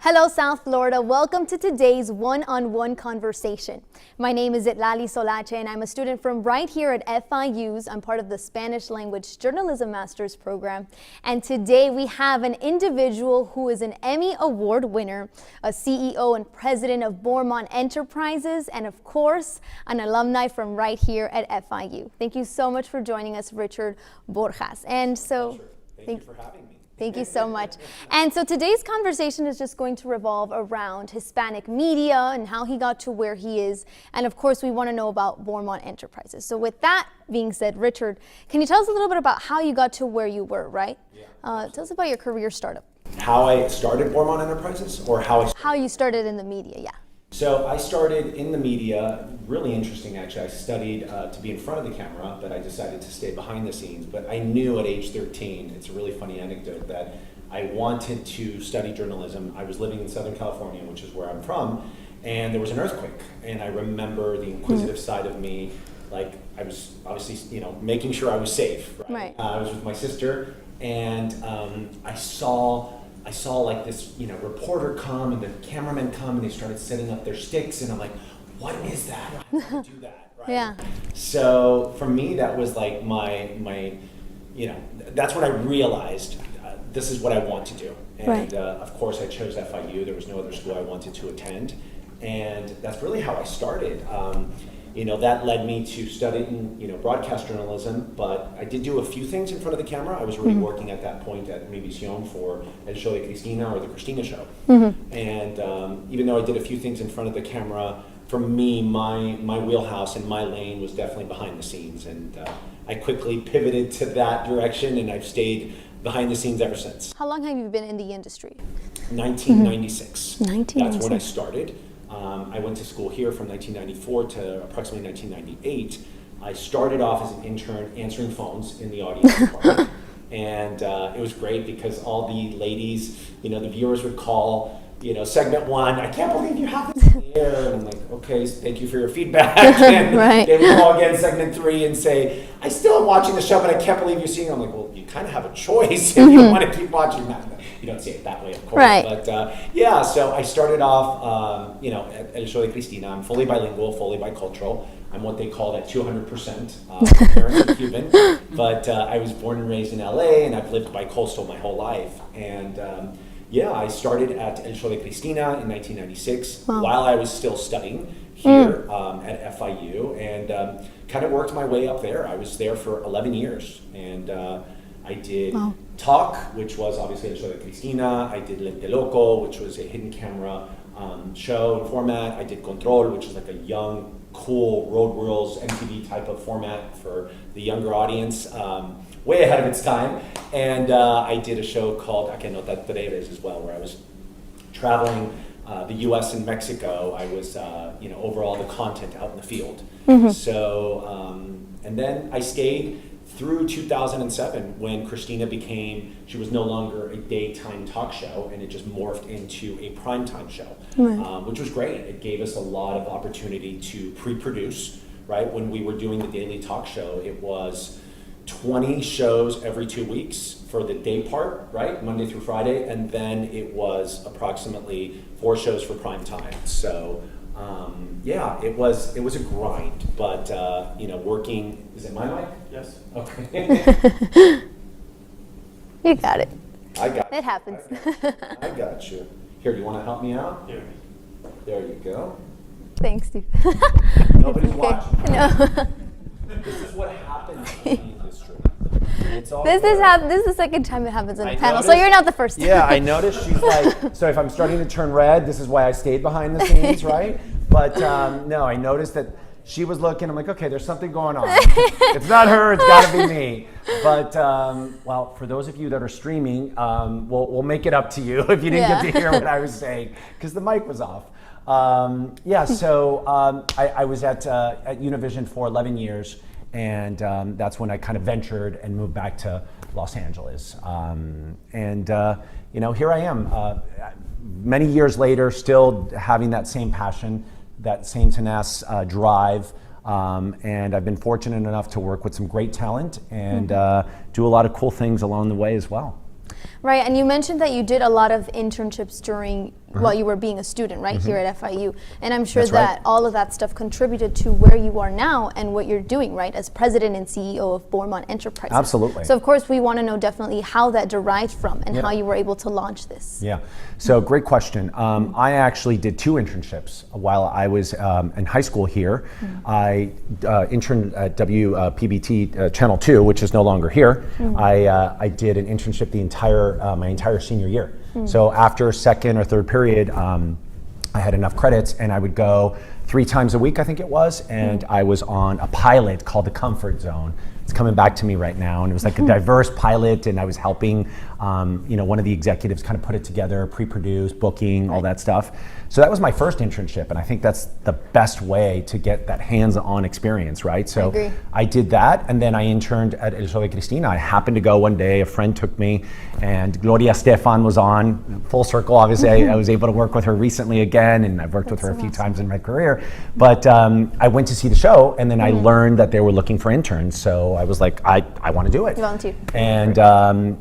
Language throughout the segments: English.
Hello, South Florida. Welcome to today's one-on-one conversation. My name is Itlali Solache, and I'm a student from right here at FIU's. I'm part of the Spanish Language Journalism Master's Program. And today we have an individual who is an Emmy Award winner, a CEO and president of Bormont Enterprises, and of course, an alumni from right here at FIU. Thank you so much for joining us, Richard Borjas. And so, Thank you for having me. Thank you so much. And so today's conversation is just going to revolve around Hispanic media and how he got to where he is. And of course, we want to know about Bormont Enterprises. So with that being said, Richard, can you tell us a little bit about how you got to where you were, right? Yeah. Tell us about your career startup. How I started Bormont Enterprises, or how you started in the media, yeah. So I started in the media, really interesting actually. I studied to be in front of the camera, but I decided to stay behind the scenes. But I knew at age 13, it's a really funny anecdote, that I wanted to study journalism. I was living in Southern California, which is where I'm from, and there was an earthquake. And I remember the inquisitive side of me, like I was obviously, making sure I was safe. Right. I was with my sister, and I saw like this, reporter come and the cameraman come and they started setting up their sticks, and I'm like, what is that? I want to do that, right? Yeah. So for me, that was like my that's when I realized this is what I want to do. And right. Of course I chose FIU. There was no other school I wanted to attend. And that's really how I started. That led me to studying, broadcast journalism, but I did do a few things in front of the camera. I was already working at that point at Univision for El Show de Cristina, or the Cristina Show. And even though I did a few things in front of the camera, for me, my wheelhouse and my lane was definitely behind the scenes. And I quickly pivoted to that direction, and I've stayed behind the scenes ever since. How long have you been in the industry? 1996. 1996. That's when I started. I went to school here from 1994 to approximately 1998. I started off as an intern answering phones in the audience department. And it was great because all the ladies, the viewers would call, segment one, I can't believe you have this in the air. And I'm like, okay, thank you for your feedback. And right. They would call again segment three and say, I still am watching the show, but I can't believe you're seeing it. I'm like, well, you kind of have a choice if you want to keep watching that. You don't see it that way, of course. Right. But so I started off, at El Show de Cristina. I'm fully bilingual, fully bicultural. I'm what they call at 200%. My parents are Cuban, but I was born and raised in LA, and I've lived bicoastal my whole life. And I started at El Show de Cristina in 1996 while I was still studying here at FIU, and kind of worked my way up there. I was there for 11 years, and I did Talk, which was obviously El Show de Cristina. I did Lente Loco, which was a hidden camera show and format. I did Control, which is like a young, cool Road Rules MTV type of format for the younger audience, way ahead of its time. And I did a show called A Que No Te Atreves as well, where I was traveling the U.S. and Mexico. I was, overall the content out in the field. So, and then I stayed through 2007, when Cristina she was no longer a daytime talk show, and it just morphed into a primetime show, which was great. It gave us a lot of opportunity to pre-produce, right? When we were doing the daily talk show, it was 20 shows every 2 weeks for the day part, right? Monday through Friday, and then it was approximately 4 shows for prime time. So it was a grind, but working. Is it my mic? Yes. Okay. You got it. I got it. It happens. I got you. Here, do you want to help me out? Here. There you go. Thanks, Steve. Nobody's watching. No. This is what happens in the industry. It's all This is the second time it happens in a panel, so you're not the first. Yeah, I noticed. She's like, so if I'm starting to turn red, this is why I stayed behind the scenes, right? But no, I noticed that she was looking. I'm like, okay, there's something going on. It's not her. It's got to be me. But for those of you that are streaming, we'll make it up to you if you didn't get to hear what I was saying, because the mic was off. So I was at Univision for 11 years, and that's when I kind of ventured and moved back to Los Angeles. Here I am, many years later, still having that same passion, that same tenacious drive, and I've been fortunate enough to work with some great talent and do a lot of cool things along the way as well. Right, and you mentioned that you did a lot of internships during while you were being a student, right, here at FIU. And I'm sure That's that right. all of that stuff contributed to where you are now and what you're doing, right, as president and CEO of Bormont Enterprises. Absolutely. So of course we want to know definitely how that derived from and Yeah. how you were able to launch this. Yeah, so great question. I actually did 2 internships while I was in high school here. I interned at WPBT Channel 2, which is no longer here. I did an internship my entire senior year. So after second or third period, I had enough credits and I would go 3 times a week, I think it was, and I was on a pilot called The Comfort Zone. It's coming back to me right now, and it was like a diverse pilot, and I was helping one of the executives kind of put it together, pre-produce, booking, all that stuff. So that was my first internship, and I think that's the best way to get that hands-on experience, right? So I did that, and then I interned at El Sol de Cristina. I happened to go one day, a friend took me, and Gloria Estefan was on, full circle, obviously. I was able to work with her recently again, and I've worked with her a few times in my career. But I went to see the show, and then I learned that they were looking for interns, so I was like, I want to do it. Volunteer. And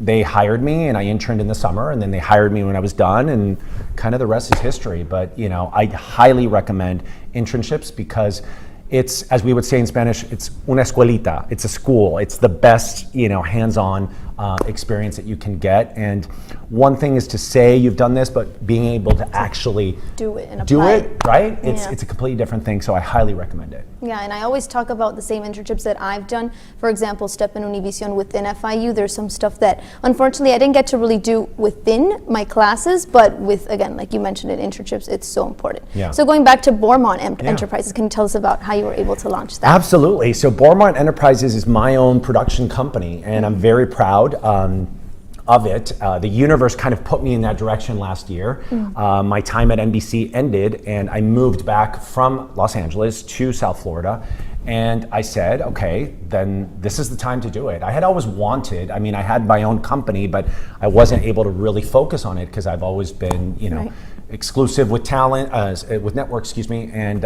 they hired me, and I interned in the summer, and then they hired me when I was done, and kind of the rest is history. But I highly recommend internships because it's, as we would say in Spanish, it's una escuelita. It's a school. It's the best, hands-on experience that you can get. And one thing is to say you've done this, but being able to actually do it and apply it, right? It's a completely different thing. So I highly recommend it. Yeah, and I always talk about the same internships that I've done. For example, Step in Univision within FIU. There's some stuff that unfortunately I didn't get to really do within my classes, but with, again, like you mentioned, in internships, it's so important. Yeah. So going back to Bormont Enterprises, can you tell us about how you were able to launch that? Absolutely. So Bormont Enterprises is my own production company, and I'm very proud of it. The universe kind of put me in that direction last year. My time at NBC ended, and I moved back from Los Angeles to South Florida. And I said, okay, then this is the time to do it. I had always wanted, I had my own company, but I wasn't able to really focus on it because I've always been, exclusive with talent, with network, and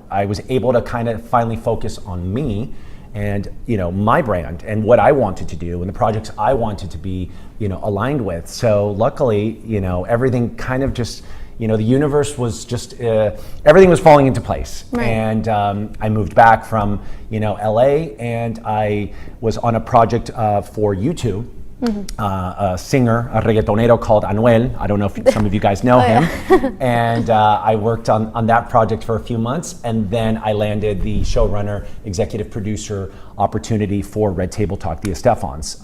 I was able to kind of finally focus on me and my brand and what I wanted to do and the projects I wanted to be aligned with. So luckily, everything kind of just, the universe was just, everything was falling into place. Right. And I moved back from LA, and I was on a project for YouTube. A singer, a reggaetonero called Anuel. I don't know if some of you guys know him. And I worked on that project for a few months, and then I landed the showrunner, executive producer opportunity for Red Table Talk, the Estefans.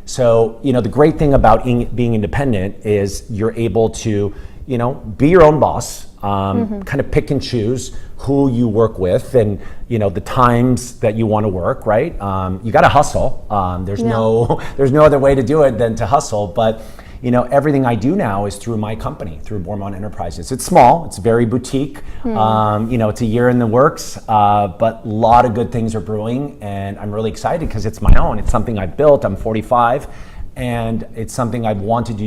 So, the great thing about being independent is you're able to, be your own boss, kind of pick and choose who you work with and, the times that you want to work, right? You got to hustle. There's no other way to do it than to hustle. But, everything I do now is through my company, through Bormont Enterprises. It's small, it's very boutique. It's a year in the works, but a lot of good things are brewing, and I'm really excited because it's my own. It's something I built. I'm 45, and it's something I've wanted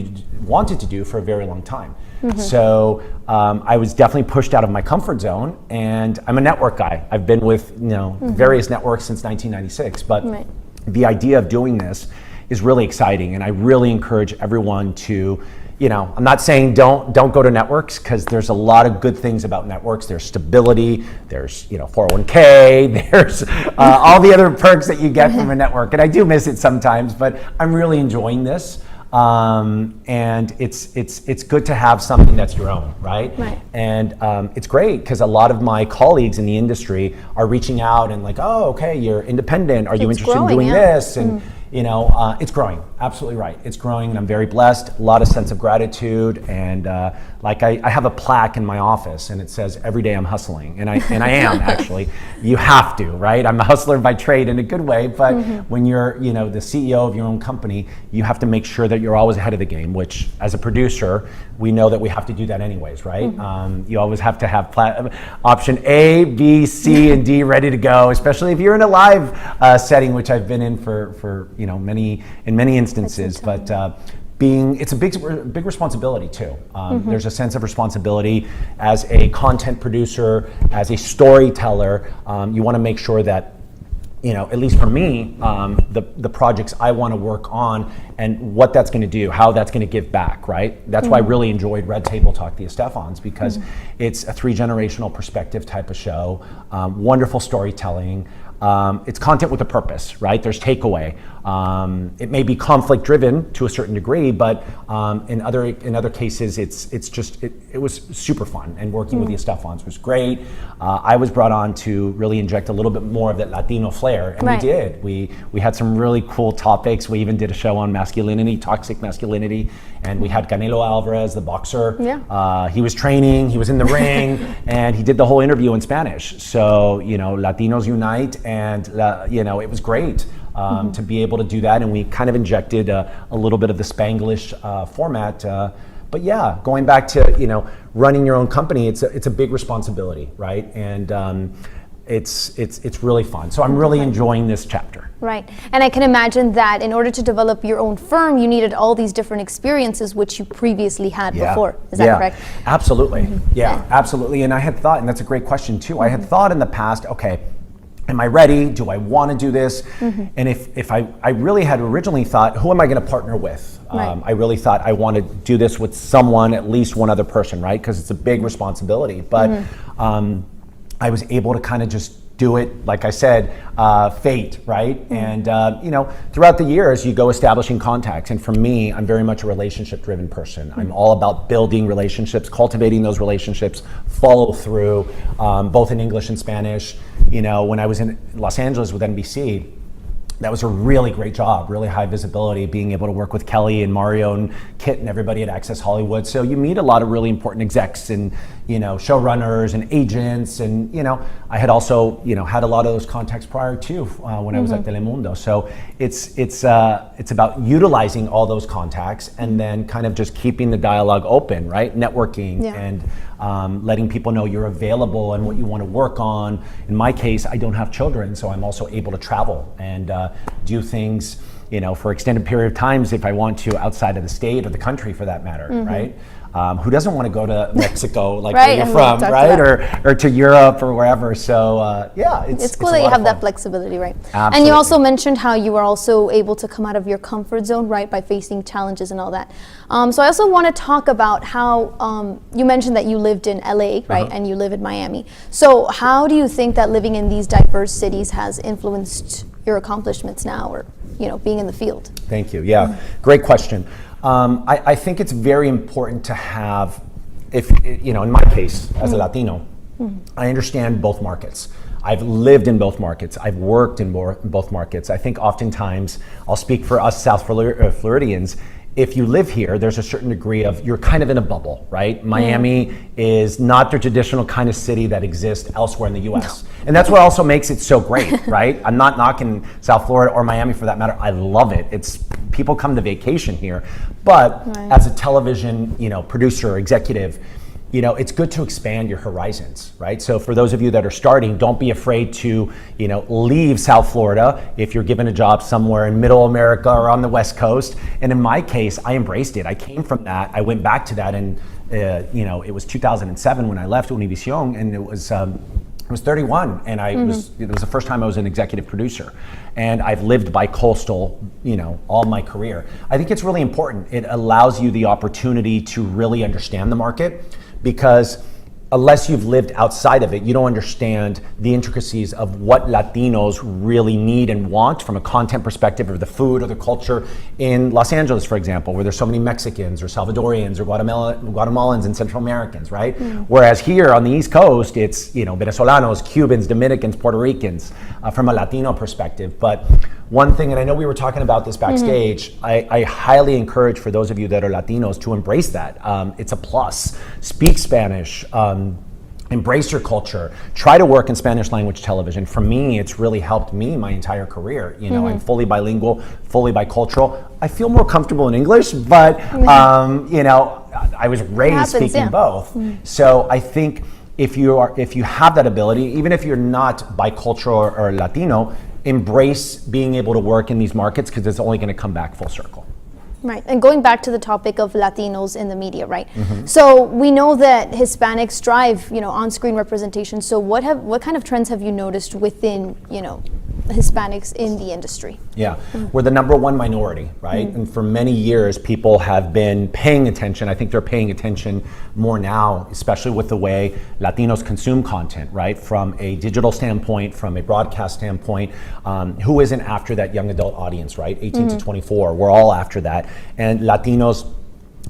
to do for a very long time. So I was definitely pushed out of my comfort zone, and I'm a network guy. I've been with various networks since 1996, but the idea of doing this is really exciting, and I really encourage everyone to, I'm not saying don't go to networks, because there's a lot of good things about networks. There's stability, there's 401k, there's all the other perks that you get from a network, and I do miss it sometimes, but I'm really enjoying this. And it's good to have something that's your own, right? And it's great because a lot of my colleagues in the industry are reaching out and like, oh, okay, you're independent. Are you interested in doing this? And it's growing. Absolutely right. It's growing, and I'm very blessed. A lot of sense of gratitude, and I have a plaque in my office, and it says, "Every day I'm hustling," and I am actually. You have to, right? I'm a hustler by trade in a good way, but when you're the CEO of your own company, you have to make sure that you're always ahead of the game. Which, as a producer, we know that we have to do that anyways, right? You always have to have option A, B, C, and D ready to go, especially if you're in a live setting, which I've been in for many instances. But it's a big responsibility too. There's a sense of responsibility as a content producer, as a storyteller. You want to make sure that at least for me, the projects I want to work on and what that's going to do, how that's going to give back, right? That's why I really enjoyed Red Table Talk, the Estefans, because it's a 3-generational perspective type of show, wonderful storytelling. It's content with a purpose, right? There's takeaway. It may be conflict driven to a certain degree, but in other cases, it was super fun, and working with the Estefans was great. I was brought on to really inject a little bit more of that Latino flair, and we did. We had some really cool topics. We even did a show on masculinity, toxic masculinity, and we had Canelo Alvarez, the boxer. He was training, he was in the ring, and he did the whole interview in Spanish. So, Latinos unite, and it was great. To be able to do that, and we kind of injected a little bit of the Spanglish format. But yeah, going back to running your own company, it's a big responsibility, right? And it's really fun. So I'm really enjoying this chapter. Right, and I can imagine that in order to develop your own firm, you needed all these different experiences which you previously had before. Is that correct? Absolutely. Yeah, absolutely. And I had thought, and that's a great question too. I had thought in the past, okay, am I ready? Do I want to do this? And if I really had originally thought, who am I going to partner with? I really thought I want to do this with someone, at least one other person, right? Because it's a big responsibility. But I was able to kind of just do it, like I said, fate, right? And throughout the years, you go establishing contacts. And for me, I'm very much a relationship-driven person. I'm all about building relationships, cultivating those relationships, follow through, both in English and Spanish. When I was in Los Angeles with NBC, that was a really great job, really high visibility, being able to work with Kelly and Mario and Kit and everybody at Access Hollywood. So you meet a lot of really important execs and showrunners and agents, and I had also had a lot of those contacts prior to when I was at Telemundo. So it's about utilizing all those contacts and then kind of just keeping the dialogue open, right? Networking and letting people know you're available and what you want to work on. In my case, I don't have children, so I'm also able to travel and do things, for extended period of times if I want to, outside of the state or the country for that matter, right? Who doesn't want to go to Mexico, like where you're from, right? Or to Europe or wherever. So it's cool that you have that flexibility, right? Absolutely. And you also mentioned how you were also able to come out of your comfort zone, right, by facing challenges and all that. So I also want to talk about how you mentioned that you lived in LA, right, and you live in Miami. So how do you think that living in these diverse cities has influenced your accomplishments now, or being in the field? Thank you. Yeah, great question. I think it's very important to have, in my case, as a Latino, I understand both markets. I've lived in both markets. I've worked in both markets. I think oftentimes, I'll speak for us South Floridians, if you live here, there's a certain degree of, you're kind of in a bubble, right? Miami is not the traditional kind of city that exists elsewhere in the US. And that's what also makes it so great, right? I'm not knocking South Florida or Miami for that matter. I love it. People come to vacation here. But as a television, producer, executive, it's good to expand your horizons, right? So for those of you that are starting, don't be afraid to, leave South Florida if you're given a job somewhere in Middle America or on the West Coast. And in my case, I embraced it. I came from that. I went back to that, and it was 2007 when I left Univision, and it was 31, and it was the first time I was an executive producer, and I've lived by coastal, all my career. I think it's really important. It allows you the opportunity to really understand the market, because unless you've lived outside of it, you don't understand the intricacies of what Latinos really need and want from a content perspective, or the food or the culture in Los Angeles, for example, where there's so many Mexicans or Salvadorians or Guatemalans and Central Americans, right? Whereas here on the East Coast, it's Venezolanos, Cubans, Dominicans, Puerto Ricans, from a Latino perspective. But one thing, and I know we were talking about this backstage, I highly encourage for those of you that are Latinos to embrace that. It's a plus. Speak Spanish. Embrace your culture. Try to work in Spanish language television. For me, it's really helped me my entire career. I'm fully bilingual, fully bicultural. I feel more comfortable in English, but I was raised speaking both. So I think if you have that ability, even if you're not bicultural or Latino, embrace being able to work in these markets, because it's only going to come back full circle. Right, and going back to the topic of Latinos in the media, right? So we know that Hispanics drive, on-screen representation. So what kind of trends have you noticed within, Hispanics in the industry? Yeah, we're the number one minority, right? And for many years, people have been paying attention. I think they're paying attention more now, especially with the way Latinos consume content, right? From a digital standpoint, from a broadcast standpoint, who isn't after that young adult audience, right? 18 to 24, we're all after that. And Latinos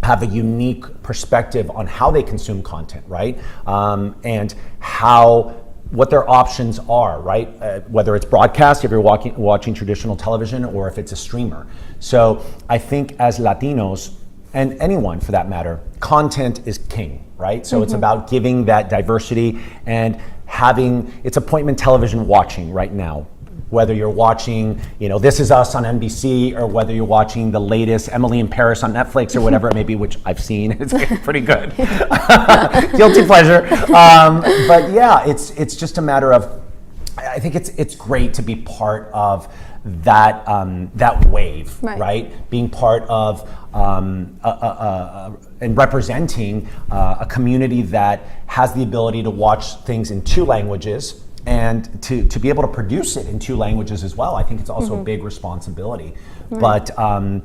have a unique perspective on how they consume content, right? And what their options are, right? Whether it's broadcast, if you're watching traditional television, or if it's a streamer. So I think as Latinos, and anyone for that matter, content is king, right? So it's about giving that diversity and it's appointment television watching right now. Whether you're watching, This Is Us on NBC, or whether you're watching the latest Emily in Paris on Netflix, or whatever it may be, which I've seen. It's pretty good. Guilty pleasure. But yeah, it's just a matter of, I think it's great to be part of that wave, right? Being part of and representing a community that has the ability to watch things in 2 languages, and to be able to produce it in 2 languages as well. I think it's also a big responsibility. But I'm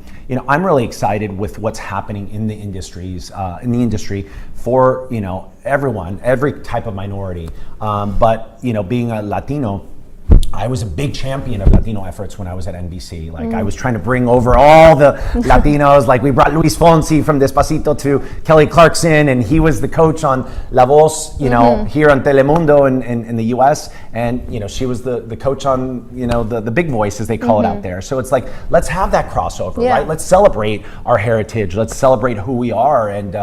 really excited with what's happening in the industry for everyone, every type of minority. But being a Latino, I was a big champion of Latino efforts when I was at NBC. I was trying to bring over all the Latinos. We brought Luis Fonsi from Despacito to Kelly Clarkson, and he was the coach on La Voz, here on Telemundo in the US. And, she was the coach on, the big voice, as they call it out there. So it's let's have that crossover, right? Let's celebrate our heritage. Let's celebrate who we are. And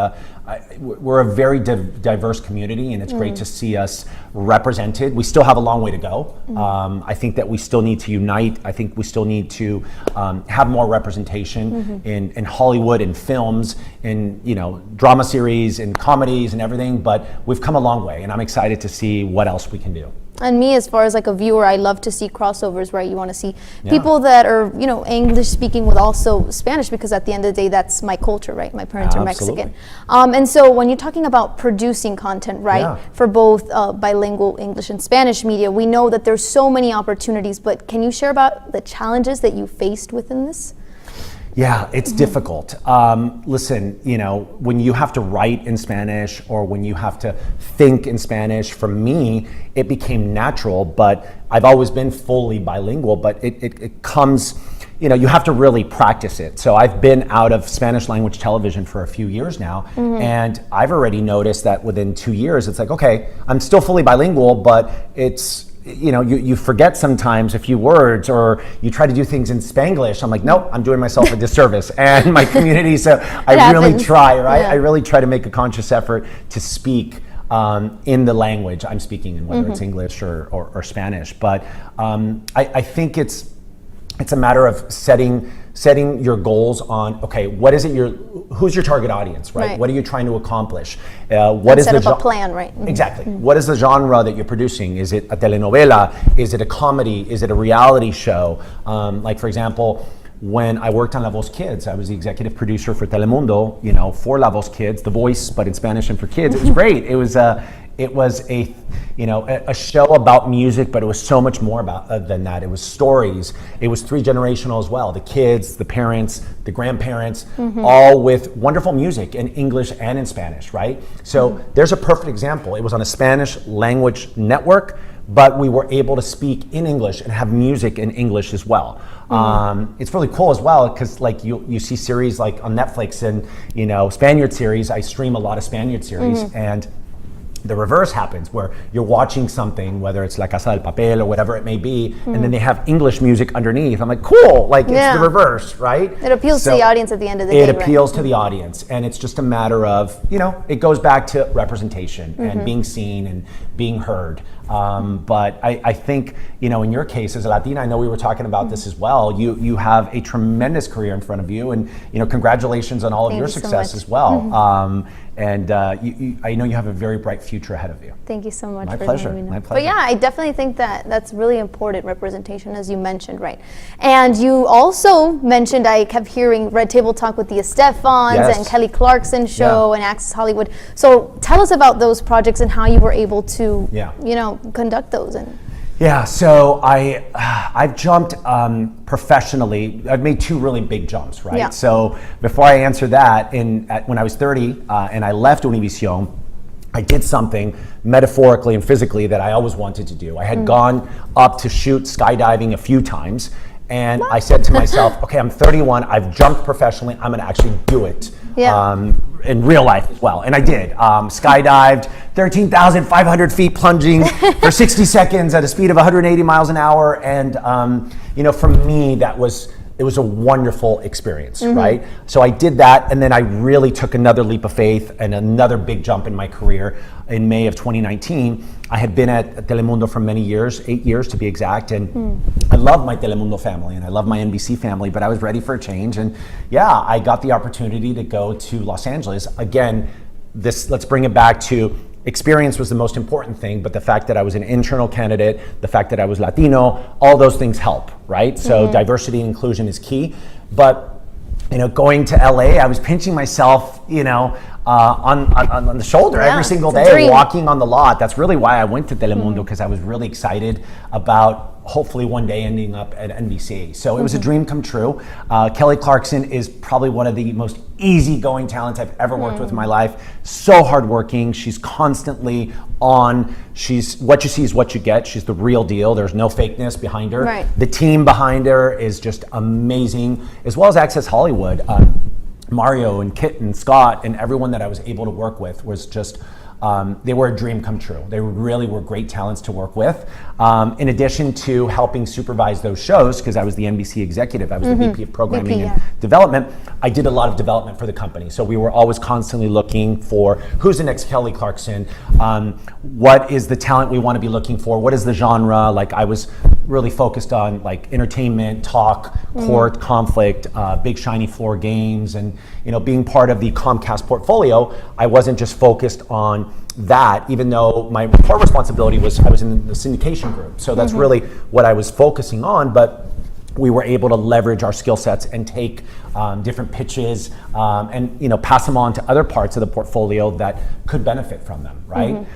we're a very diverse community, and it's great to see us represented. We still have a long way to go. I think that we still need to unite. I think we still need to have more representation in Hollywood, in films, in drama series, in comedies, and everything. But we've come a long way, and I'm excited to see what else we can do. And me, as far as a viewer, I love to see crossovers, right? You want to see people that are, English speaking with also Spanish, because at the end of the day, that's my culture, right? My parents are Mexican. And so when you're talking about producing content, right, for both bilingual English and Spanish media, we know that there's so many opportunities, but can you share about the challenges that you faced within this? Yeah, it's difficult. Listen, when you have to write in Spanish, or when you have to think in Spanish, for me, it became natural, but I've always been fully bilingual, but it comes, you have to really practice it. So I've been out of Spanish language television for a few years now, and I've already noticed that within 2 years, it's okay, I'm still fully bilingual, but it's, you forget sometimes a few words, or you try to do things in Spanglish. I'm nope, I'm doing myself a disservice and my community. So I really try, right? I really try to make a conscious effort to speak in the language I'm speaking in, whether it's English or Spanish. But I think it's a matter of setting your goals on, okay, what is it who's your target audience, right? What are you trying to accomplish? What is set up a plan, right? Exactly. What is the genre that you're producing? Is it a telenovela? Is it a comedy? Is it a reality show? For example, when I worked on La Voz Kids, I was the executive producer for Telemundo, for La Voz Kids, The Voice, but in Spanish and for kids. It was great. It was a show about music, but it was so much more than that. It was stories. It was 3-generational as well. The kids, the parents, the grandparents, all with wonderful music in English and in Spanish, right? So there's a perfect example. It was on a Spanish language network, but we were able to speak in English and have music in English as well. It's really cool as well, because you see series on Netflix and Spaniard series. I stream a lot of Spaniard series, and the reverse happens, where you're watching something, whether it's La Casa del Papel or whatever it may be, and then they have English music underneath. I'm cool, it's the reverse, right? It appeals to the audience at the end of the day. It appeals to the audience, and it's just a matter of, it goes back to representation and being seen and being heard. But I think, in your case as a Latina, I know we were talking about this as well, you have a tremendous career in front of you, and congratulations on all of your success as well. And I know you have a very bright future ahead of you. Thank you so much. My pleasure. My pleasure. But yeah, I definitely think that that's really important, representation, as you mentioned, right? And you also mentioned, I kept hearing Red Table Talk with the Estefans and Kelly Clarkson show and Access Hollywood. So tell us about those projects and how you were able to, conduct those. Yeah, so I've jumped professionally. I've made two really big jumps, right? Yeah. So before I answer that, when I was 30 and I left Univision, I did something metaphorically and physically that I always wanted to do. I had gone up to shoot skydiving a few times, and I said to myself, okay, I'm 31, I've jumped professionally, I'm gonna actually do it. Yeah. In real life as well, and I did. Skydived 13,500 feet plunging for 60 seconds at a speed of 180 miles an hour, and for me it was a wonderful experience, right? So I did that, and then I really took another leap of faith and another big jump in my career. In May of 2019, I had been at Telemundo for many years, 8 years to be exact, and I love my Telemundo family and I love my NBC family, but I was ready for a change, and I got the opportunity to go to Los Angeles. Again, let's bring it back to experience was the most important thing, but the fact that I was an internal candidate, the fact that I was Latino, all those things help, right? So diversity and inclusion is key. But going to LA, I was pinching myself, on the shoulder every single day, walking on the lot. That's really why I went to Telemundo, because I was really excited about hopefully one day ending up at NBC. So it was a dream come true. Kelly Clarkson is probably one of the most easygoing talents I've ever worked with in my life. So hardworking. She's constantly on. She's what you see is what you get. She's the real deal. There's no fakeness behind her. Right. The team behind her is just amazing, as well as Access Hollywood. Mario and Kit and Scott and everyone that I was able to work with was just, they were a dream come true. They really were great talents to work with. In addition to helping supervise those shows, because I was the NBC executive, I was the VP of Programming and Development, I did a lot of development for the company. So we were always constantly looking for who's the next Kelly Clarkson, what is the talent we want to be looking for, what is the genre. Like I was really focused on like entertainment, talk, court, conflict, big shiny floor games, and being part of the Comcast portfolio, I wasn't just focused on that, even though my core responsibility was I was in the syndication group. So that's really what I was focusing on, but we were able to leverage our skill sets and take different pitches and pass them on to other parts of the portfolio that could benefit from them, right?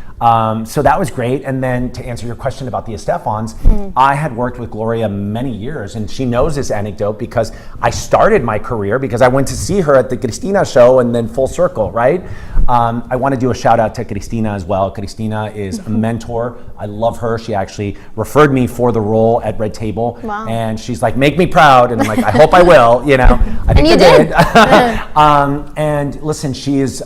So that was great. And then to answer your question about the Estefans, I had worked with Gloria many years, and she knows this anecdote because I started my career because I went to see her at the Cristina show and then full circle, right? I want to do a shout out to Cristina as well. Cristina is a mentor. I love her. She actually referred me for the role at Red Table. Wow. And she's like, make me proud. And I'm like, I hope I will, I think and you did. And listen, she's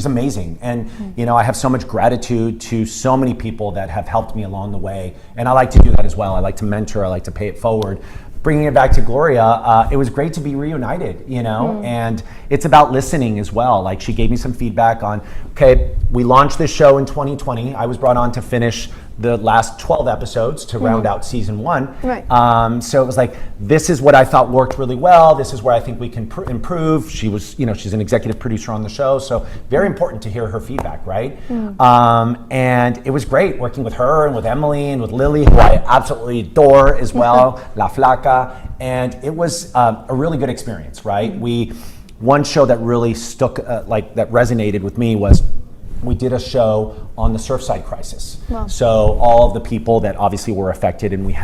amazing. And, I have so much gratitude to so many people that have helped me along the way. And I like to do that as well. I like to mentor. I like to pay it forward. Bringing it back to Gloria, it was great to be reunited, and it's about listening as well. Like she gave me some feedback on, okay, we launched this show in 2020. I was brought on to finish the last 12 episodes to round out season 1. Right. So it was like, this is what I thought worked really well. This is where I think we can improve. She was, she's an executive producer on the show. So very important to hear her feedback, right? And it was great working with her and with Emily and with Lily, who I absolutely adore as well, La Flaca. And it was a really good experience, right? One show that really stuck, that resonated with me was we did a show on the Surfside crisis. Wow. So all of the people that obviously were affected, and we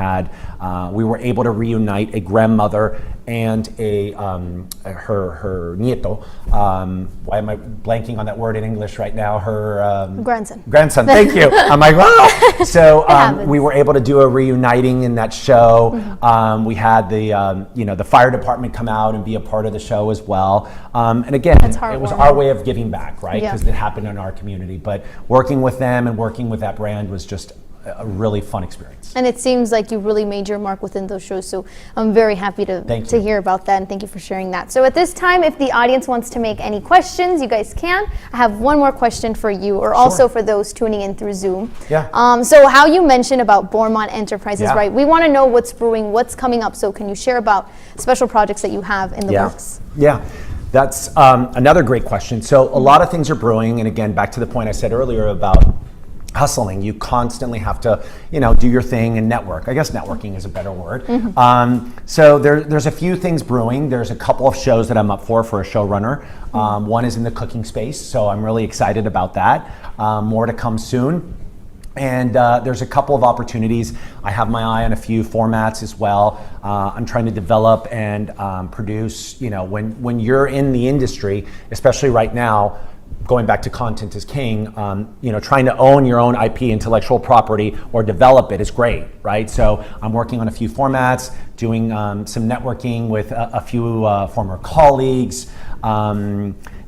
were able to reunite a grandmother and her nieto. Why am I blanking on that word in English right now? Her grandson. Grandson, thank you. I'm like, wow. So we were able to do a reuniting in that show. We had the fire department come out and be a part of the show as well. And again, it was our way of giving back, right? Because it happened in our community. But working with them and working with that brand was just a really fun experience. And it seems like you really made your mark within those shows, so I'm very happy to hear about that, and thank you for sharing that. So at this time, if the audience wants to make any questions, you guys can. I have one more question for you, or also for those tuning in through Zoom. Yeah. So how you mentioned about Bormont Enterprises, right? We want to know what's brewing, what's coming up, so can you share about special projects that you have in the works? Yeah. That's another great question. So a lot of things are brewing, and again, back to the point I said earlier about hustling. You constantly have to, do your thing and network. I guess networking is a better word. So there's a few things brewing. There's a couple of shows that I'm up for a showrunner. One is in the cooking space, so I'm really excited about that. More to come soon. And there's a couple of opportunities. I have my eye on a few formats as well. I'm trying to develop and produce, when you're in the industry, especially right now, going back to content is king, trying to own your own IP, intellectual property, or develop it is great, right? So I'm working on a few formats, doing some networking with a few former colleagues,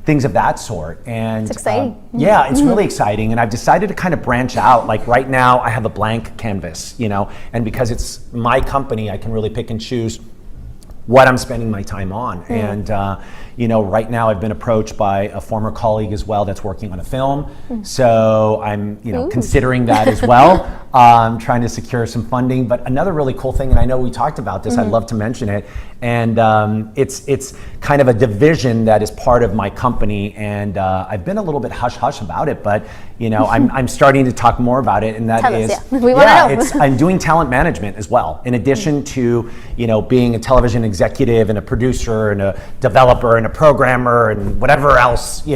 things of that sort. And it's exciting. Yeah, it's really exciting. And I've decided to kind of branch out. Like right now I have a blank canvas, and because it's my company, I can really pick and choose what I'm spending my time on. And right now I've been approached by a former colleague as well that's working on a film. So I'm considering that as well. Trying to secure some funding. But another really cool thing, and I know we talked about this, I'd love to mention it, and it's kind of a division that is part of my company, and I've been a little bit hush-hush about it, but I'm starting to talk more about it, and that Tell is, us, yeah. We wanna know. I'm doing talent management as well, in addition to being a television executive and a producer and a developer and a programmer and whatever else,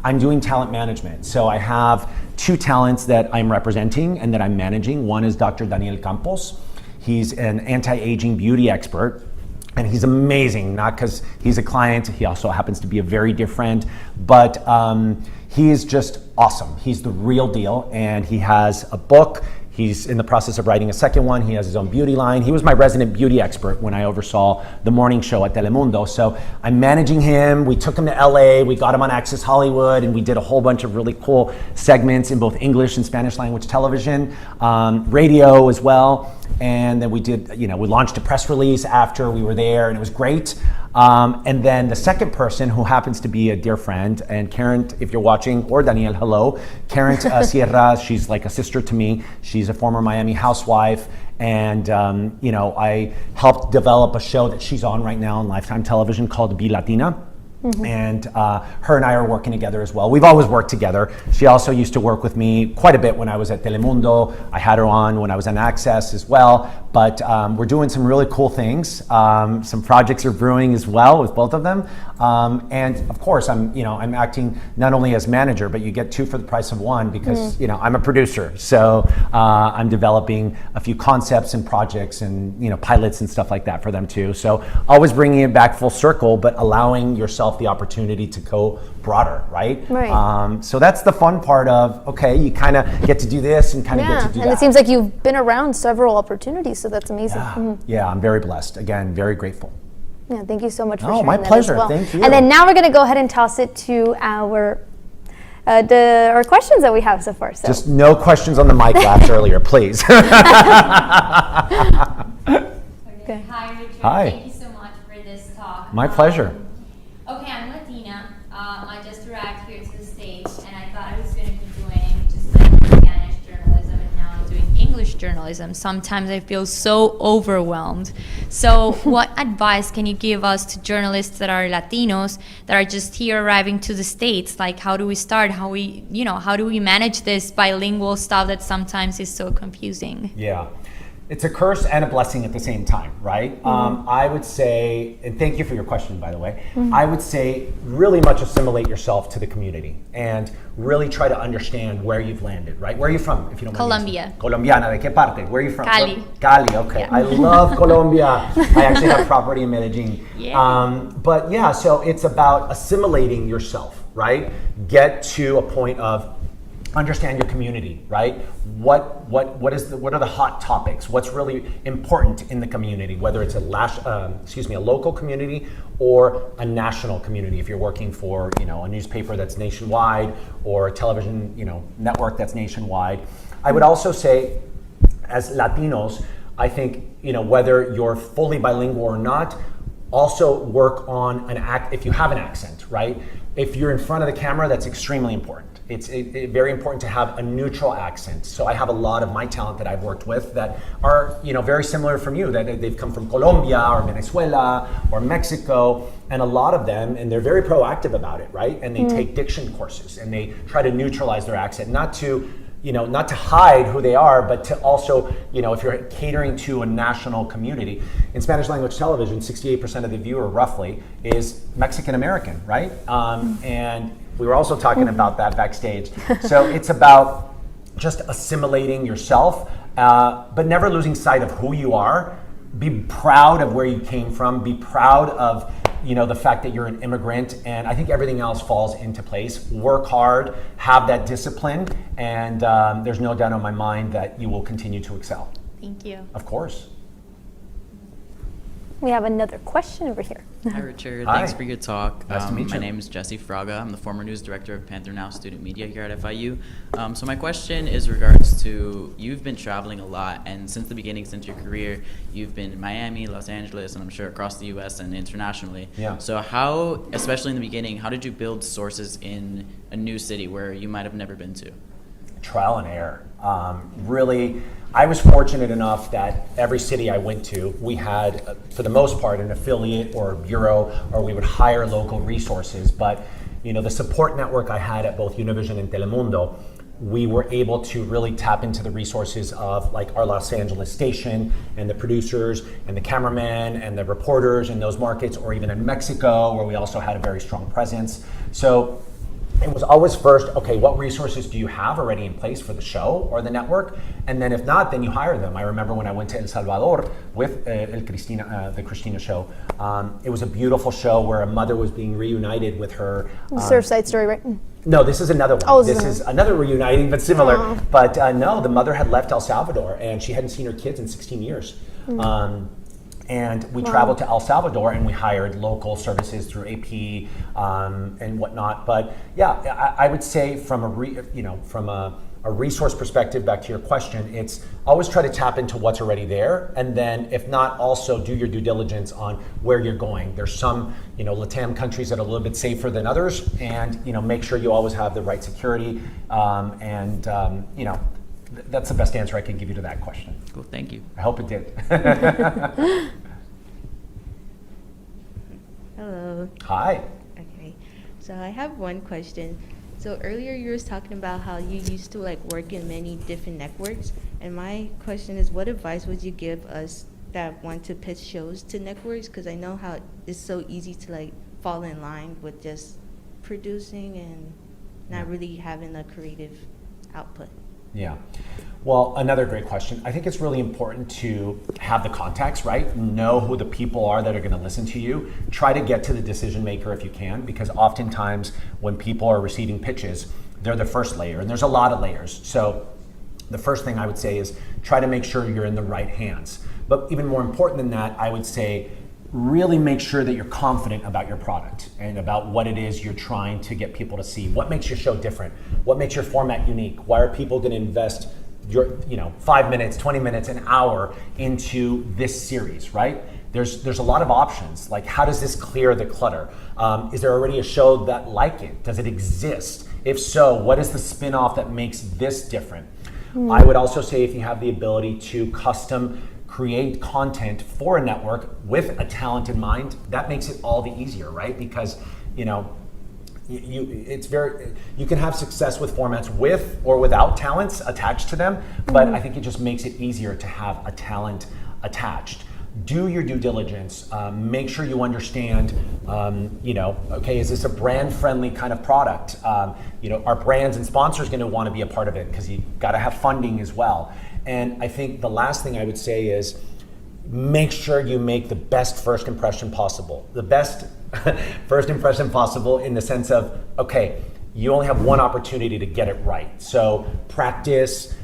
I'm doing talent management. So I have 2 talents that I'm representing and that I'm managing. One is Dr. Daniel Campos. He's an anti-aging beauty expert, and he's amazing, not because he's a client, he also happens to be a very dear friend, but he is just awesome. He's the real deal, and he has a book. He's in the process of writing a second one. He has his own beauty line. He was my resident beauty expert when I oversaw the morning show at Telemundo. So I'm managing him. We took him to LA. We got him on Access Hollywood, and we did a whole bunch of really cool segments in both English and Spanish language television, radio as well. And then we did, we launched a press release after we were there, and it was great. And then the second person, who happens to be a dear friend, and Karen, if you're watching, or Daniel, hello. Karen Sierra, she's like a sister to me. She's a former Miami housewife. And, I helped develop a show that she's on right now on Lifetime Television called Be Latina. And her and I are working together as well. We've always worked together. She also used to work with me quite a bit when I was at Telemundo. I had her on when I was on Access as well. But we're doing some really cool things. Some projects are brewing as well with both of them. And of course, I'm acting not only as manager, but you get 2 for the price of 1 because I'm a producer. So I'm developing a few concepts and projects and pilots and stuff like that for them too. So always bringing it back full circle, but allowing yourself the opportunity to go broader, right? Right. So that's the fun part of, okay, you kind of get to do this and kind of get to do that. And it seems like you've been around several opportunities, so that's amazing. Yeah, I'm very blessed. Again, very grateful. Yeah, thank you so much for sharing my that pleasure. as well. Thank you. And then now we're going to go ahead and toss it to our questions that we have so far. So. Just no questions on the mic last earlier, please. Okay. Hi, Richard. Hi. Thank you so much for this talk. My pleasure. Okay, I'm Latina. I just arrived here to the States, and I thought I was going to be doing just like Spanish journalism, and now I'm doing English journalism. Sometimes I feel so overwhelmed. So what advice can you give us to journalists that are Latinos, that are just here arriving to the States? Like, how do we start? How do we manage this bilingual stuff that sometimes is so confusing? Yeah. It's a curse and a blessing at the same time, right? I would say, and thank you for your question, by the way, I would say really much assimilate yourself to the community and really try to understand where you've landed, right? Where are you from, if you don't mind? Colombia. Colombiana, ¿de qué parte? Where are you from? Cali. Cali, okay. Yeah. I love Colombia. I actually have property in Medellin. Yeah. But yeah, so it's about assimilating yourself, right? Get to a point of understand your community, right? What are the hot topics? What's really important in the community, whether it's a local community or a national community. If you're working for a newspaper that's nationwide or a television network that's nationwide. I would also say, as Latinos, I think whether you're fully bilingual or not, also work on if you have an accent, right? If you're in front of the camera, that's extremely important. It's very important to have a neutral accent. So I have a lot of my talent that I've worked with that are very similar from you, that they've come from Colombia or Venezuela or Mexico, and a lot of them, and they're very proactive about it, right? And they take diction courses and they try to neutralize their accent, not to hide who they are, but to also, if you're catering to a national community. In Spanish language television, 68% of the viewer roughly is Mexican American, right? And we were also talking about that backstage. So it's about, just assimilating yourself, but never losing sight of who you are. Be proud of where you came from. Be proud of the fact that you're an immigrant, and I think everything else falls into place. Work hard, have that discipline, and there's no doubt in my mind that you will continue to excel. Thank you. Of course. We have another question over here. Hi, Richard. Hi. Thanks for your talk. Nice to meet you. My name is Jesse Fraga. I'm the former news director of Panther Now Student Media here at FIU. So my question is regards to, you've been traveling a lot, and since the beginning, since your career, you've been in Miami, Los Angeles, and I'm sure across the U.S. and internationally. Yeah. So how, especially in the beginning, how did you build sources in a new city where you might have never been to? Trial and error. Really, I was fortunate enough that every city I went to, we had, for the most part, an affiliate or a bureau, or we would hire local resources. But the support network I had at both Univision and Telemundo, we were able to really tap into the resources of like our Los Angeles station and the producers and the cameramen and the reporters in those markets, or even in Mexico, where we also had a very strong presence. So it was always first, okay, what resources do you have already in place for the show or the network? And then if not, then you hire them. I remember when I went to El Salvador with the Cristina show, it was a beautiful show where a mother was being reunited with her. Surfside Story, right? No, this is another one. Oh, this is another reuniting, but similar. Oh. But no, the mother had left El Salvador and she hadn't seen her kids in 16 years. And we traveled to El Salvador and we hired local services through AP and whatnot. But yeah, I would say from a resource perspective, back to your question, it's always try to tap into what's already there. And then if not, also do your due diligence on where you're going. There's some, LATAM countries that are a little bit safer than others, and, make sure you always have the right security. That's the best answer I can give you to that question. Cool, thank you. I hope it did. Hello. Hi. Okay. So I have one question. So earlier you were talking about how you used to work in many different networks, and my question is, what advice would you give us that want to pitch shows to networks? Because I know how it's so easy to fall in line with just producing and not really having a creative output. Yeah. Well, another great question. I think it's really important to have the contacts, right? Know who the people are that are going to listen to you. Try to get to the decision maker if you can, because oftentimes when people are receiving pitches, they're the first layer, and there's a lot of layers. So the first thing I would say is try to make sure you're in the right hands. But even more important than that, I would say really make sure that you're confident about your product and about what it is you're trying to get people to see. What makes your show different? What makes your format unique? Why are people going to invest 5 minutes, 20 minutes, an hour into this series, right? There's a lot of options. Like, how does this clear the clutter? Is there already a show that like it? Does it exist? If so, what is the spin-off that makes this different? I would also say if you have the ability to custom create content for a network with a talent in mind, that makes it all the easier, right? Because you can have success with formats with or without talents attached to them, but I think it just makes it easier to have a talent attached. Do your due diligence. Make sure you understand, okay, is this a brand-friendly kind of product? Are brands and sponsors going to want to be a part of it? Because you got to have funding as well. And I think the last thing I would say is make sure you make the best first impression possible. The best first impression possible in the sense of, okay, you only have one opportunity to get it right. So practice,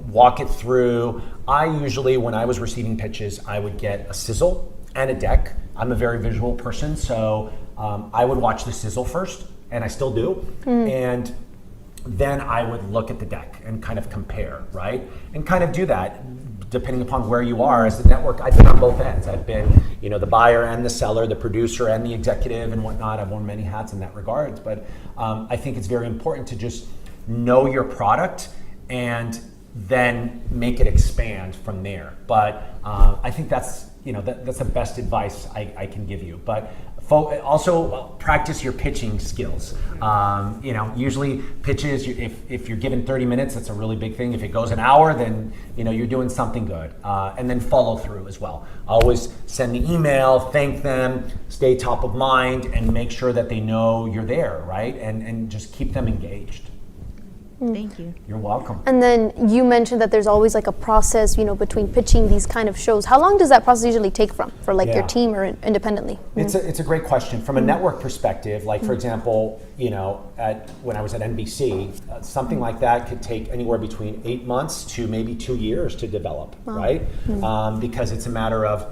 walk it through. I usually, when I was receiving pitches, I would get a sizzle and a deck. I'm a very visual person, so I would watch the sizzle first, and I still do. And then I would look at the deck and kind of compare, right? And kind of do that depending upon where you are as the network. I've been on both ends. I've been, the buyer and the seller, the producer and the executive and whatnot. I've worn many hats in that regards, but I think it's very important to just know your product and then make it expand from there. But I think that's the best advice I can give you. But also practice your pitching skills. Usually pitches, if you're given 30 minutes, that's a really big thing. If it goes an hour, then you're doing something good. And then follow through as well. Always send the email, thank them, stay top of mind, and make sure that they know you're there, right? And just keep them engaged. Thank you. You're welcome. And then you mentioned that there's always like a process, between pitching these kind of shows. How long does that process usually take for like your Yeah. team or independently? It's a great question. From a network perspective, like for example, when I was at NBC, something like that could take anywhere between 8 months to maybe 2 years to develop, right? Because it's a matter of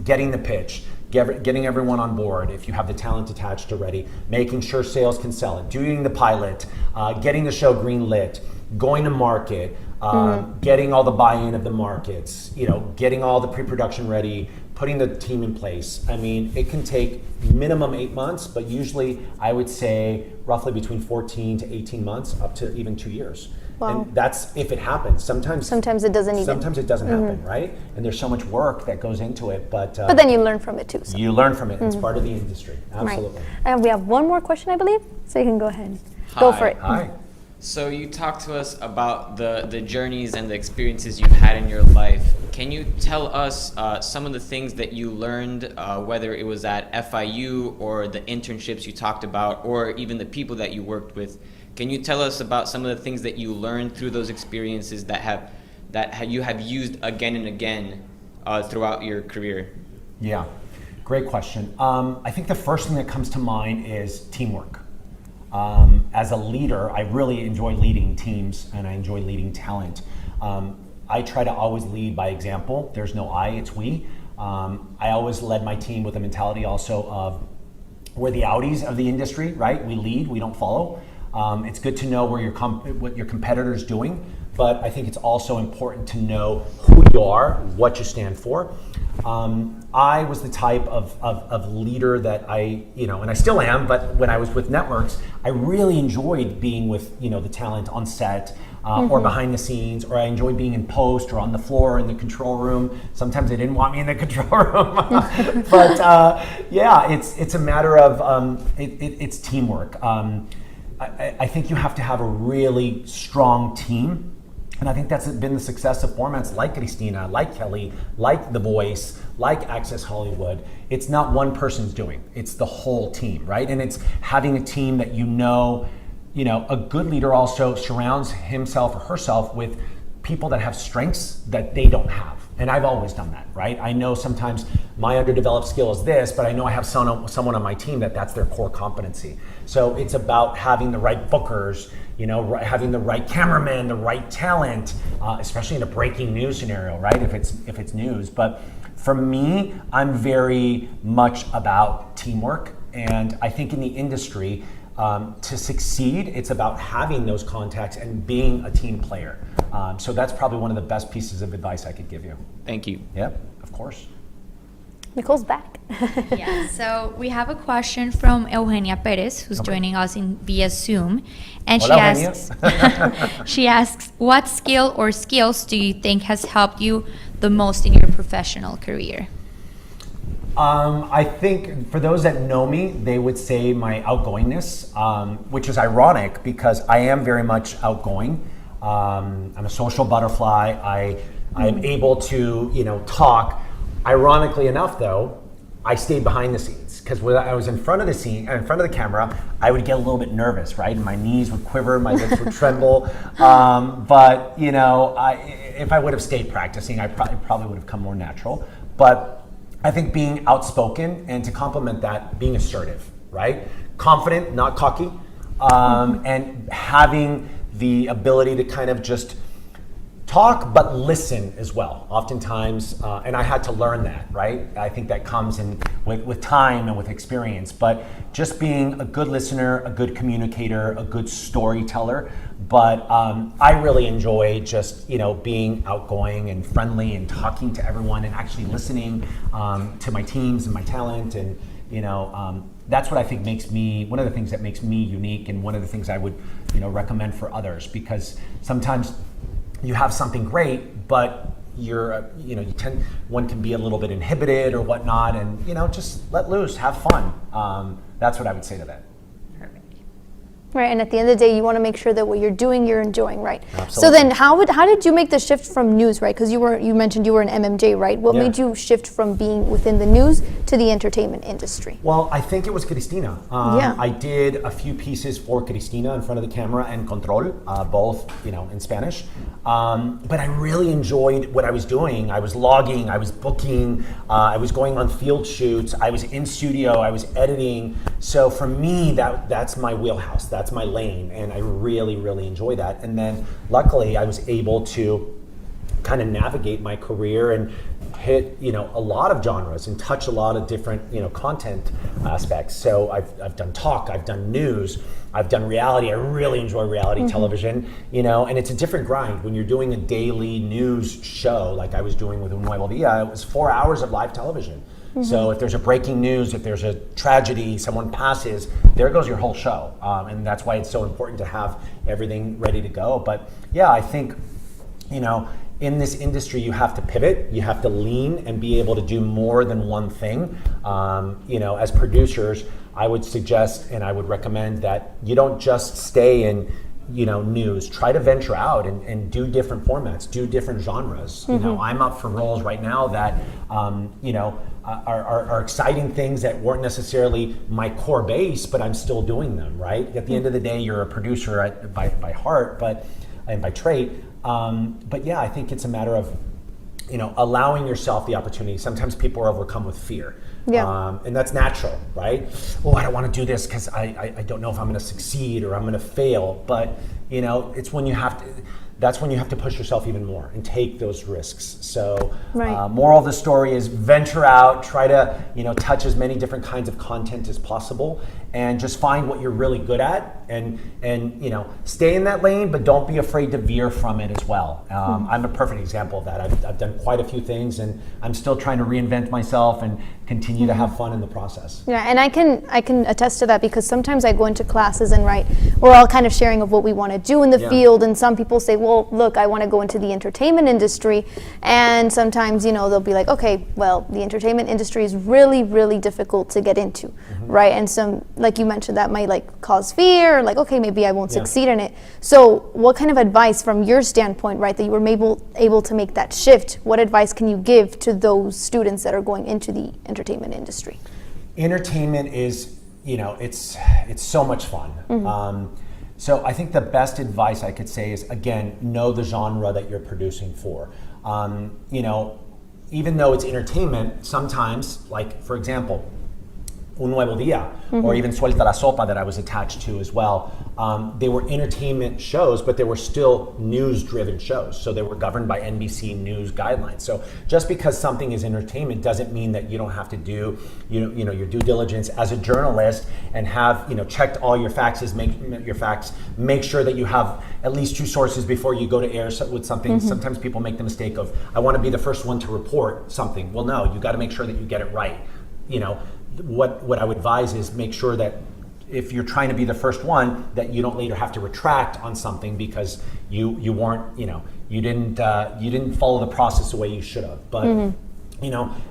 getting the pitch, getting everyone on board if you have the talent attached already, making sure sales can sell it, doing the pilot, getting the show green lit, going to market, getting all the buy-in of the markets, getting all the pre-production ready, putting the team in place. I mean, it can take minimum 8 months, but usually I would say roughly between 14 to 18 months, up to even 2 years. Wow. And that's if it happens. Sometimes it doesn't even. Sometimes it doesn't happen, right? And there's so much work that goes into it, but But then you learn from it too. So. you learn from it. It's part of the industry. Absolutely. Right. And we have one more question, I believe. So you can go ahead. Go for it. Hi. So you talked to us about the journeys and the experiences you've had in your life. Can you tell us some of the things that you learned, whether it was at FIU or the internships you talked about, or even the people that you worked with? Can you tell us about some of the things that you learned through those experiences that you have used again and again throughout your career? Yeah, great question. I think the first thing that comes to mind is teamwork. As a leader, I really enjoy leading teams and I enjoy leading talent. I try to always lead by example. There's no I, it's we. I always led my team with a mentality also of we're the Audis of the industry, right? We lead, we don't follow. It's good to know what your competitor's doing, but I think it's also important to know who you are, what you stand for. I was the type of leader that and I still am, but when I was with networks, I really enjoyed being with, the talent on set or behind the scenes, or I enjoyed being in post or on the floor in the control room. Sometimes they didn't want me in the control room, but it's a matter of, it's teamwork. I think you have to have a really strong team. And I think that's been the success of formats like Cristina, like Kelly, like The Voice, like Access Hollywood. It's not one person's doing, it's the whole team, right? And it's having a team that a good leader also surrounds himself or herself with people that have strengths that they don't have. And I've always done that, right? I know sometimes my underdeveloped skill is this, but I know I have someone on my team that's their core competency. So it's about having the right bookers, having the right cameraman, the right talent, especially in a breaking news scenario, right? If it's news. But for me, I'm very much about teamwork. And I think in the industry, to succeed, it's about having those contacts and being a team player. So that's probably one of the best pieces of advice I could give you. Thank you. Yep, of course. Nicole's back. Yeah, so we have a question from Eugenia Perez, who's joining us via Zoom. And Hola, she asks, what skill or skills do you think has helped you the most in your professional career? I think for those that know me, they would say my outgoingness, which is ironic because I am very much outgoing. I'm a social butterfly. I'm able to, talk. Ironically enough, though, I stayed behind the scenes because when I was in front of the camera, I would get a little bit nervous, right? And my knees would quiver, my lips would tremble. But if I would have stayed practicing, I probably would have come more natural. But I think being outspoken, and to complement that, being assertive, right? Confident, not cocky, and having the ability to kind of just talk but listen as well. Oftentimes, and I had to learn that, right? I think that comes in with time and with experience, but just being a good listener, a good communicator, a good storyteller. But I really enjoy just being outgoing and friendly and talking to everyone and actually listening to my teams and my talent, and that's what I think makes me one of the things that makes me unique, and one of the things I would recommend for others, because sometimes you have something great, but one can be a little bit inhibited or whatnot, and just let loose, have fun. That's what I would say to that. Perfect. Right, and at the end of the day, you want to make sure that what you're doing, you're enjoying, right? Absolutely. So then, how did you make the shift from news, right? Because you mentioned you were an MMJ, right? What Yeah. made you shift from being within the news to the entertainment industry? Well, I think it was Cristina. Yeah. I did a few pieces for Cristina in front of the camera and Control, both, in Spanish. But I really enjoyed what I was doing. I was logging, I was booking, I was going on field shoots, I was in studio, I was editing. So for me, that's my wheelhouse, that's my lane, and I really, really enjoy that. And then luckily, I was able to kind of navigate my career and hit a lot of genres and touch a lot of different content aspects. So I've done talk, I've done news, I've done reality. I really enjoy reality television, and it's a different grind when you're doing a daily news show like I was doing with Un Nuevo Dia. It was 4 hours of live television. So if there's a breaking news, if there's a tragedy, someone passes, there goes your whole show. And that's why it's so important to have everything ready to go. But yeah, I think, in this industry, you have to pivot, you have to lean and be able to do more than one thing. As producers, I would suggest and I would recommend that you don't just stay in news. Try to venture out and do different formats, do different genres. I'm up for roles right now that are exciting things that weren't necessarily my core base, but I'm still doing them, right? At the end of the day, you're a producer by heart, and by trait. But yeah, I think it's a matter of allowing yourself the opportunity. Sometimes people are overcome with fear. Yeah. And that's natural, right? Oh, I don't want to do this because I don't know if I'm going to succeed or I'm going to fail. But it's when that's when you have to push yourself even more and take those risks. So Right. Moral of the story is venture out, try to touch as many different kinds of content as possible, and just find what you're really good at and stay in that lane, but don't be afraid to veer from it as well. I'm a perfect example of that. I've done quite a few things, and I'm still trying to reinvent myself and continue to have fun in the process. Yeah, and I can attest to that, because sometimes I go into classes and we're all kind of sharing of what we want to do in the field, and some people say, well, look, I want to go into the entertainment industry, and sometimes they'll be like, okay, well, the entertainment industry is really, really difficult to get into, right? And some, like you mentioned, that might cause fear, okay, maybe I won't succeed in it. So what kind of advice from your standpoint, right, that you were able to make that shift, what advice can you give to those students that are going into the entertainment industry? Entertainment is, it's so much fun. So I think the best advice I could say is, again, know the genre that you're producing for. Even though it's entertainment, sometimes, for example, Un Nuevo Dia, or even Suelta la Sopa that I was attached to as well. They were entertainment shows, but they were still news-driven shows. So they were governed by NBC News guidelines. So just because something is entertainment doesn't mean that you don't have to do your due diligence as a journalist and have checked all your faxes, make sure that you have at least 2 sources before you go to air with something. Sometimes people make the mistake of, I want to be the first one to report something. Well, no, you got to make sure that you get it right. What I would advise is make sure that if you're trying to be the first one, that you don't later have to retract on something because you weren't, you didn't follow the process the way you should have. But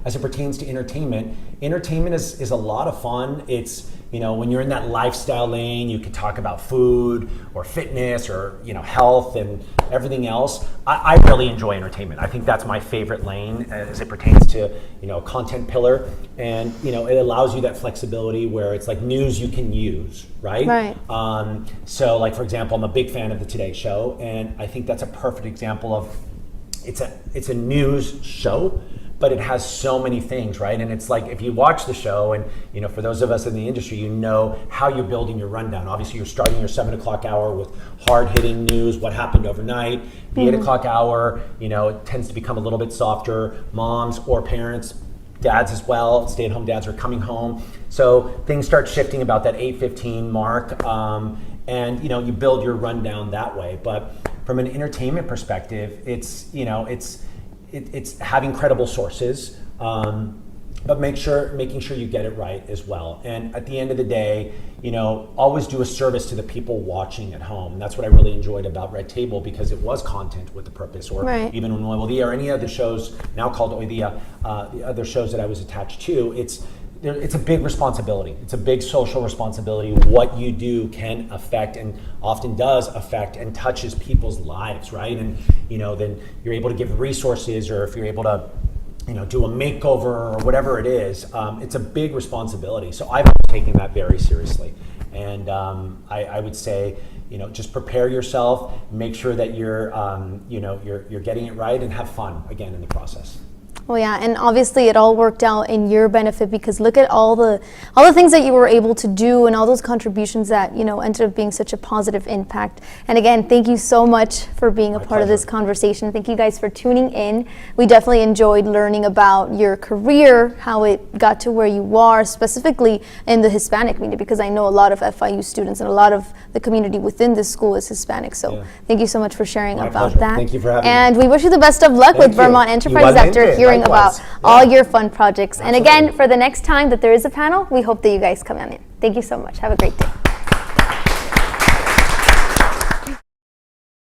as it pertains to entertainment is a lot of fun. It's when you're in that lifestyle lane, you could talk about food or fitness or health and everything else. I really enjoy entertainment. I think that's my favorite lane as it pertains to a content pillar, and it allows you that flexibility where it's like news you can use, right? Right. So for example, I'm a big fan of the Today Show, and I think that's a perfect example of it's a news show, but it has so many things, right? And it's like, if you watch the show, and for those of us in the industry, how you're building your rundown. Obviously, you're starting your 7 o'clock hour with hard-hitting news, what happened overnight. The 8 o'clock hour, it tends to become a little bit softer. Moms or parents, dads as well, stay-at-home dads are coming home. So things start shifting about that 8:15 mark, and you build your rundown that way. But from an entertainment perspective, it's having credible sources, but making sure you get it right as well. And at the end of the day, always do a service to the people watching at home. And that's what I really enjoyed about Red Table, because it was content with a purpose, or even Un Nuevo Dia, or any other shows now called Hoy Dia, the other shows that I was attached to. it's a big responsibility. It's a big social responsibility. What you do can affect, and often does affect, and touches people's lives, right? And then you're able to give resources, or if you're able to do a makeover or whatever it is, it's a big responsibility. So I've taken that very seriously. And I would say, just prepare yourself, make sure that you're getting it right, and have fun again in the process. Well, yeah, and obviously it all worked out in your benefit, because look at all the things that you were able to do, and all those contributions that ended up being such a positive impact. And again, thank you so much for being a part of this conversation. Thank you guys for tuning in. We definitely enjoyed learning about your career, how it got to where you are, specifically in the Hispanic community, because I know a lot of FIU students and a lot of the community within this school is Hispanic. So thank you so much for sharing My about pleasure. that. Thank you for having me. And we wish you the best of luck with you. Bormont You Enterprises wasn't after it. hearing Likewise. about all your fun projects. And again, for the next time that there is a panel, we hope that you guys come on in. Thank you so much. Have a great day.